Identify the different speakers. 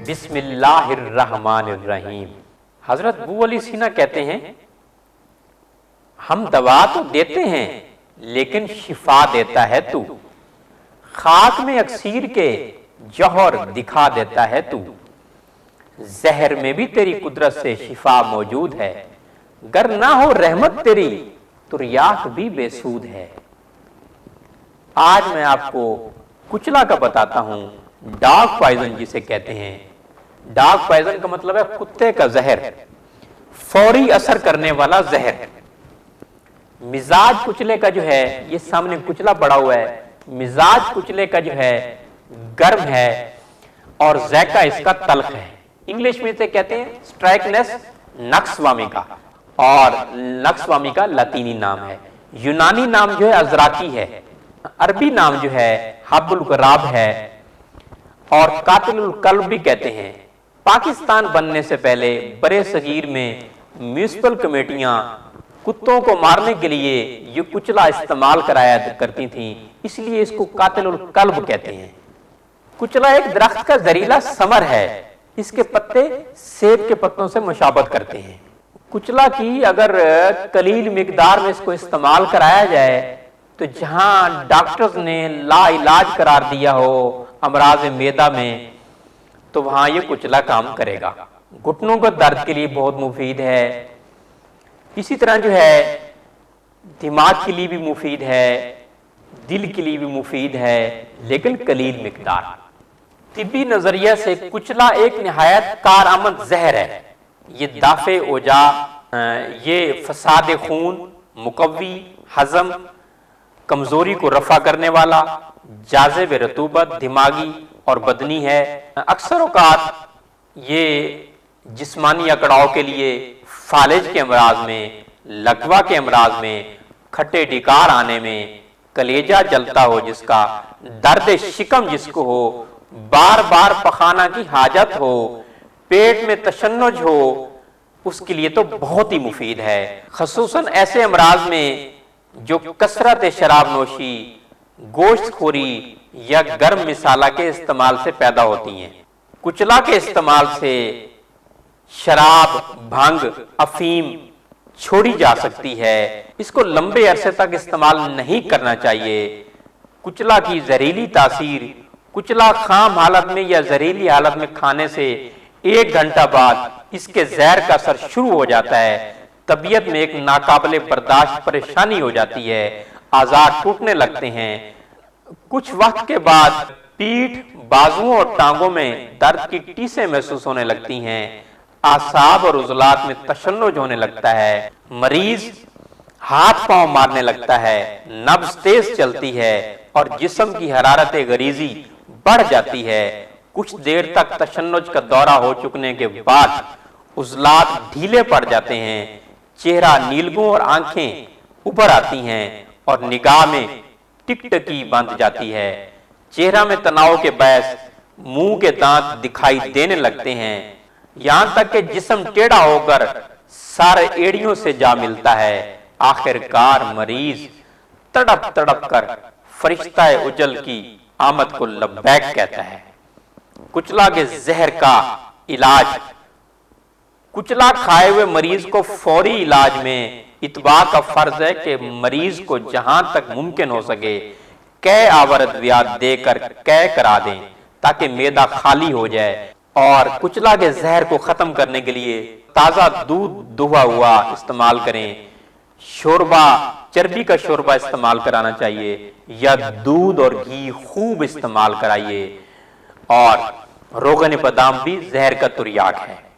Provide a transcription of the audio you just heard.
Speaker 1: बिस्मिल्लाहिर्रहमानिर्रहीम। हजरत अबू अली सीना कहते हैं, हम दवा तो देते हैं लेकिन शिफा देता है तू, खाक में अक्सीर के जौहर दिखा देता है तू, जहर में भी तेरी कुदरत से शिफा मौजूद है, गर ना हो रहमत तेरी तो रियाक भी बेसूद है। आज मैं आपको कुचला का बताता हूं, डॉग पॉइजन जिसे कहते हैं। डॉग पॉइजन का मतलब है कुत्ते का जहर, फौरी असर करने वाला जहर। मिजाज कुचले का जो है, ये सामने कुचला पड़ा हुआ है, मिजाज कुचले का जो है गर्म है और जैका इसका तल्ख है। इंग्लिश में इसे कहते हैं स्ट्राइकनेस नक्सवामी का, और नक्सवामी का लतीनी नाम है। यूनानी नाम जो है अजराकी है, अरबी नाम जो है हब्बुल गराब है और कातिलुल कल्ब भी कहते हैं। पाकिस्तान बनने से पहले बड़े सगीर में म्यूनिसिपल कमेटियां कुत्तों को मारने के लिए ये कुचला इस्तेमाल कराया करती थीं, इसलिए इसको कातिलुल कल्ब कहते हैं। कुचला एक दरख्त का जहरीला समर है, इसके पत्ते सेब के पत्तों से मुशाबत करते हैं। कुचला की अगर कलील मिकदार में इसको इस्तेमाल कराया जाए तो जहां डॉक्टर्स ने ला इलाज करार दिया हो अमराज मेदा में, तो वहां ये कुचला काम करेगा। घुटनों का दर्द के लिए बहुत मुफीद है, इसी तरह जो है दिमाग के लिए भी मुफीद है, दिल के लिए भी मुफीद है, लेकिन कलील मिकदार। तिब्बी नजरिया से कुचला एक निहायत कारआमद जहर है। ये दाफे ओजा, ये फसाद खून, मुकव्वी, हजम, कमजोरी को रफा करने वाला, जाज़िब रतूबत दिमागी और बदनी है। अक्सर औकात ये जिस्मानी अकड़ाव के लिए, फालिज के अमराज में, लकवा के अमराज में, खट्टे डिकार आने में, कलेजा जलता हो जिसका, दर्द शिकम जिसको हो, बार बार पखाना की हाजत हो, पेट में तशन्नुज हो, उसके लिए तो बहुत ही मुफीद है। खसूसन ऐसे अमराज में जो कसरत शराब नोशी, गोश्त खोरी या गर्म मिसाला के इस्तेमाल से पैदा होती हैं। कुचला के इस्तेमाल से शराब, भंग, अफीम छोड़ी जा सकती है। इसको लंबे अरसे तक इस्तेमाल नहीं करना चाहिए। कुचला की जहरीली तासीर, कुचला खाम हालत में या जहरीली हालत में खाने से 1 घंटा बाद इसके जहर का असर शुरू हो जाता है। तबीयत में एक नाकाबिले बर्दाश्त परेशानी हो जाती है, आज़ाद टूटने लगते हैं। कुछ वक्त के बाद पीठ, बाजुओं और टांगों में दर्द की टीसें महसूस होने लगती हैं, आसाब और उज़लात में तशन्नुज होने लगता है, मरीज हाथ पांव मारने लगता है, नब्ज तेज चलती है और जिस्म की हरारत गरीजी बढ़ जाती है। कुछ देर तक तशन्नुज का दौरा हो चुकने के बाद उज़लात ढीले पड़ जाते हैं, चेहरा नीलगों और आंखें उभर आती हैं और निगाह में टिकटकी बंध जाती है। चेहरा में तनाव के बायस मुंह के दांत दिखाई देने लगते हैं, यहां तक कि जिस्म टेढ़ा होकर सारे एड़ियों से जा मिलता है। आखिरकार मरीज तड़प तड़प कर फरिश्ता उजल की आमद को लब्बैक कहता है। कुचला के जहर का इलाज। कुचला खाए हुए मरीज को फौरी इलाज में इत्बा का फर्ज है कि मरीज को जहां तक मुमकिन हो सके कै आवर्त व्याद देकर कै करा दें ताकि मेदा खाली हो जाए। और कुचला के जहर को खत्म करने के लिए ताजा दूध दुहा हुआ इस्तेमाल करें। शोरबा, चर्बी का शोरबा इस्तेमाल कराना चाहिए या दूध और घी खूब इस्तेमाल कराइए। और रोगन बदाम भी जहर का तुर्याक है।